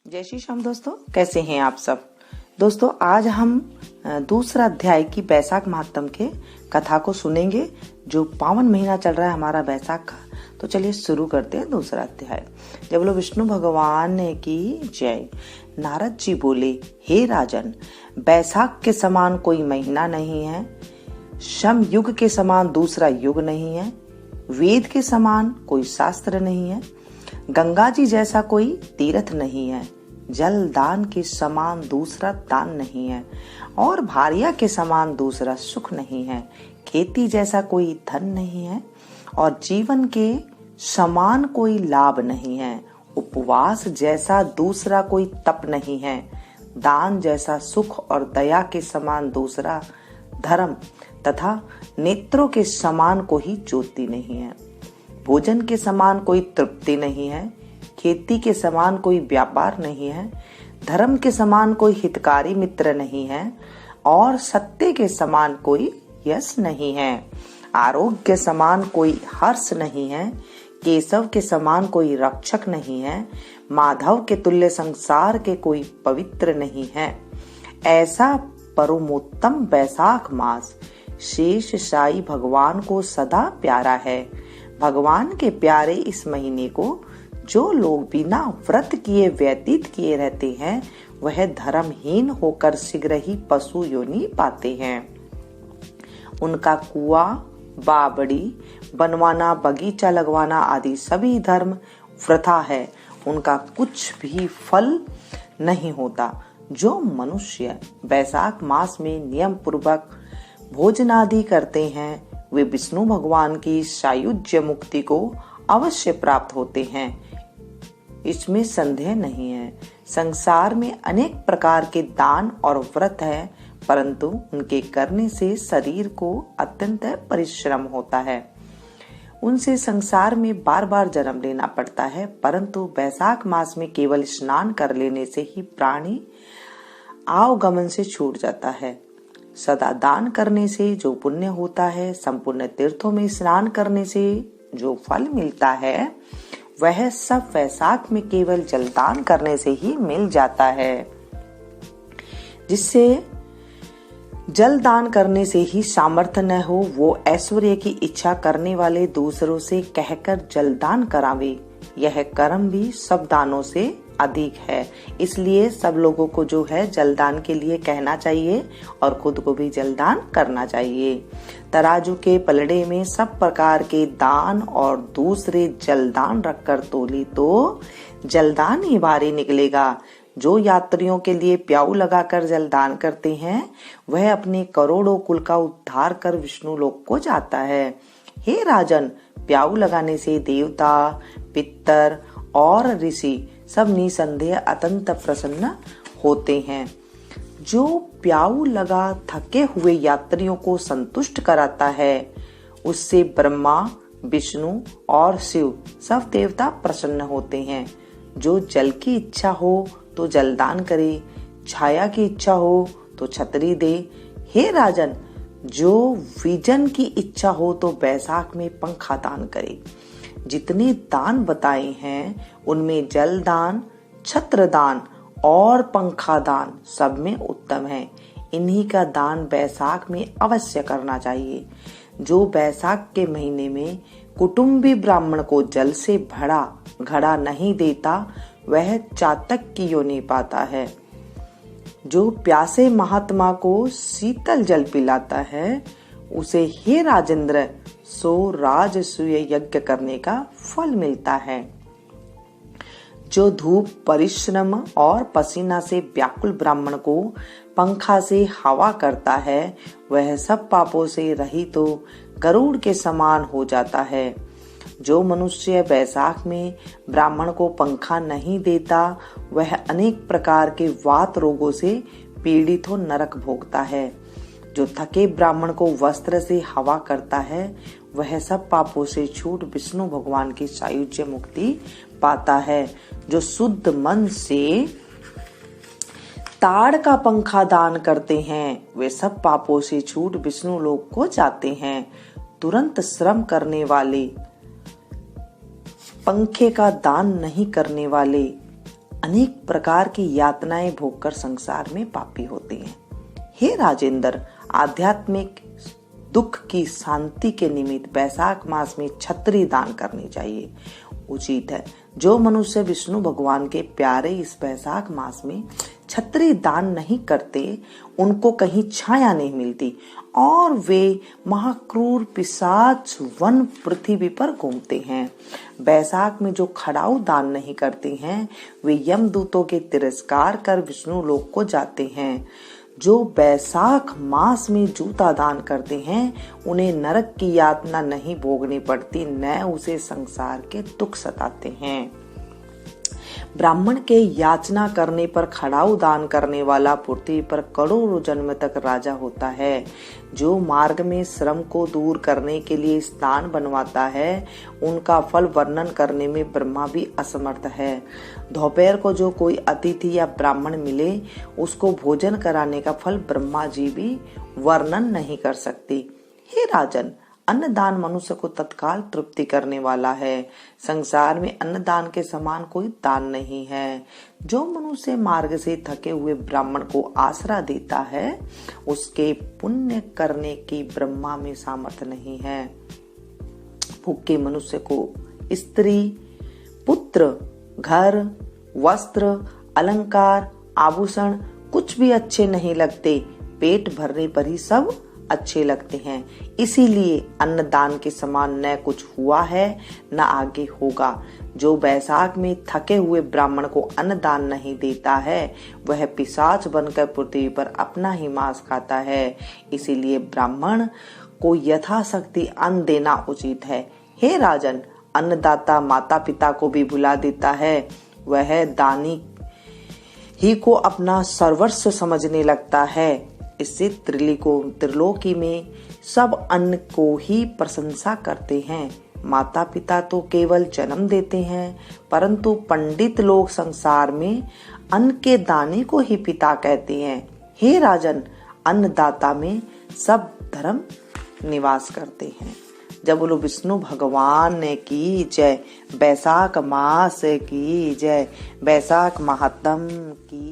जय श्री श्याम दोस्तों, कैसे हैं आप सब। दोस्तों आज हम दूसरा अध्याय की बैसाख महात्म के कथा को सुनेंगे, जो पावन महीना चल रहा है हमारा बैसाख का। तो चलिए शुरू करते हैं दूसरा अध्याय। जब बोलो विष्णु भगवान की जय। नारद जी बोले, हे राजन, बैसाख के समान कोई महीना नहीं है, शम युग के समान दूसरा युग नहीं है, वेद के समान कोई शास्त्र नहीं है, गंगा जी जैसा कोई तीर्थ नहीं है, जल दान के समान दूसरा दान नहीं है, और भारिया के समान दूसरा सुख नहीं है, खेती जैसा कोई धन नहीं है, और जीवन के समान कोई लाभ नहीं है, उपवास जैसा दूसरा कोई तप नहीं है, दान जैसा सुख और दया के समान दूसरा धर्म तथा नेत्रों के समान कोई ज्योति नहीं है, भोजन के समान कोई तृप्ति नहीं है, खेती के समान कोई व्यापार नहीं है, धर्म के समान कोई हितकारी मित्र नहीं है, और सत्य के समान कोई यश नहीं है, आरोग्य के समान कोई हर्ष नहीं है, केशव के समान कोई रक्षक नहीं है, माधव के तुल्य संसार के कोई पवित्र नहीं है। ऐसा परमोत्तम बैसाख मास शेष साई भगवान को सदा प्यारा है। भगवान के प्यारे इस महीने को जो लोग बिना व्रत किए व्यतीत किए रहते हैं, वह धर्महीन होकर शीघ्र ही पशु योनि पाते हैं। उनका कुआं, बावड़ी बनवाना, बगीचा लगवाना आदि सभी धर्म वृथा है, उनका कुछ भी फल नहीं होता। जो मनुष्य बैसाख मास में नियम पूर्वक भोजनादि करते हैं, वे विष्णु भगवान की सायुज्य मुक्ति को अवश्य प्राप्त होते हैं, इसमें संदेह नहीं है। संसार में अनेक प्रकार के दान और व्रत है, परंतु उनके करने से शरीर को अत्यंत परिश्रम होता है, उनसे संसार में बार बार जन्म लेना पड़ता है। परंतु बैसाख मास में केवल स्नान कर लेने से ही प्राणी आवागमन से छूट जाता है। सदा दान करने से जो पुण्य होता है, संपूर्ण तीर्थों में स्नान करने से जो फल मिलता है, वह सब बैसाख में केवल जलदान करने से ही मिल जाता है। जिससे जलदान करने से ही सामर्थ्य न हो, वो ऐश्वर्य की इच्छा करने वाले दूसरों से कहकर जलदान करावे। यह कर्म भी सब दानों से अधिक है, इसलिए सब लोगों को जो है जलदान के लिए कहना चाहिए और खुद को भी जलदान करना चाहिए। तराजू के पलड़े में सब प्रकार के दान और दूसरे जलदान रखकर तोली तो जलदान ही भारी निकलेगा। जो यात्रियों के लिए प्याऊ लगाकर जलदान करते हैं, वह अपने करोड़ों कुल का उद्धार कर विष्णु लोक को जाता है। हे राजन, प्याऊ लगाने से देवता, पितर और ऋषि सब निसंदेह अत्यंत प्रसन्न होते हैं। जो प्याऊ लगा थके हुए यात्रियों को संतुष्ट कराता है, उससे ब्रह्मा, विष्णु और शिव सब देवता प्रसन्न होते हैं। जो जल की इच्छा हो तो जलदान करे, छाया की इच्छा हो तो छतरी दे। हे राजन, जो विजन की इच्छा हो तो बैसाख में पंखा दान करे। जितने दान बताए हैं, उनमें जल दान, छत्र दान और पंखा दान सब में उत्तम है। इन्हीं का दान बैसाख में अवश्य करना चाहिए। जो बैसाख के महीने में कुटुंबी ब्राह्मण को जल से भरा घड़ा नहीं देता, वह चातक की योनि पाता है। जो प्यासे महात्मा को शीतल जल पिलाता है, उसे हे राजेंद्र सो राजसूय यज्ञ करने का फल मिलता है। जो धूप, परिश्रम और पसीना से व्याकुल ब्राह्मण को पंखा से हवा करता है, वह सब पापों से रहित तो गरुड़ के समान हो जाता है। जो मनुष्य बैसाख में ब्राह्मण को पंखा नहीं देता, वह अनेक प्रकार के वात रोगों से पीड़ित हो नरक भोगता है। जो थके ब्राह्मण को वस्त्र से हवा करता है, वह सब पापों से छूट विष्णु भगवान की सायुज्य मुक्ति पाता है। जो शुद्ध मन से ताड़ का पंखा दान करते हैं, वे सब पापों से छूट विष्णु लोक को जाते हैं। तुरंत श्रम करने वाले, पंखे का दान नहीं करने वाले, अनेक प्रकार की यातनाएं भोगकर संसार में पापी होते हैं। हे राजेंद्र, आध्यात्मिक दुख की शांति के निमित्त बैसाख मास में छत्री दान करनी चाहिए, उचित है। जो मनुष्य विष्णु भगवान के प्यारे इस बैसाख मास में छत्री दान नहीं करते, उनको कहीं छाया नहीं मिलती और वे महाक्रूर पिशाच वन पृथ्वी पर घूमते हैं। बैसाख में जो खड़ाऊ दान नहीं करते हैं, वे यमदूतों के तिरस्कार कर विष्णु लोक को जाते हैं। जो बैसाख मास में जूता दान करते हैं, उन्हें नरक की यातना नहीं भोगनी पड़ती, न उसे संसार के दुख सताते हैं। ब्राह्मण के याचना करने पर खड़ाऊ दान करने वाला पृथ्वी पर करोड़ों जन्म तक राजा होता है। जो मार्ग में श्रम को दूर करने के लिए स्थान बनवाता है, उनका फल वर्णन करने में ब्रह्मा भी असमर्थ है। दोपहर को जो कोई अतिथि या ब्राह्मण मिले, उसको भोजन कराने का फल ब्रह्मा जी भी वर्णन नहीं कर सकते। हे राजन, अन्नदान मनुष्य को तत्काल तृप्ति करने वाला है। संसार में अन्नदान के समान कोई दान नहीं है। जो मनुष्य मार्ग से थके हुए ब्राह्मण को आसरा देता है, उसके पुण्य करने की ब्रह्मा में सामर्थ्य नहीं है। भूखे मनुष्य को स्त्री, पुत्र, घर, वस्त्र, अलंकार, आभूषण कुछ भी अच्छे नहीं लगते। पेट भरने पर ही सब अच्छे लगते हैं। इसीलिए अन्नदान के समान न कुछ हुआ है, न आगे होगा। जो बैसाख में थके हुए ब्राह्मण को अन्नदान नहीं देता है, वह पिशाच बनकर पृथ्वी पर अपना ही मांस खाता है। इसीलिए ब्राह्मण को यथाशक्ति अन्न देना उचित है। हे राजन, अन्नदाता माता पिता को भी भुला देता है। वह दानी ही को अपना सर्वस्व समझने लगता है। इससे त्रिलोकी में सब अन्न को ही प्रशंसा करते हैं। माता पिता तो केवल जन्म देते हैं, परंतु पंडित लोग संसार में अन्न के दाने को ही पिता कहते हैं। हे राजन, अन्नदाता में सब धर्म निवास करते हैं। जब बोलो विष्णु भगवान की जय, बैसाख मास की जय, बैसाख महात्म की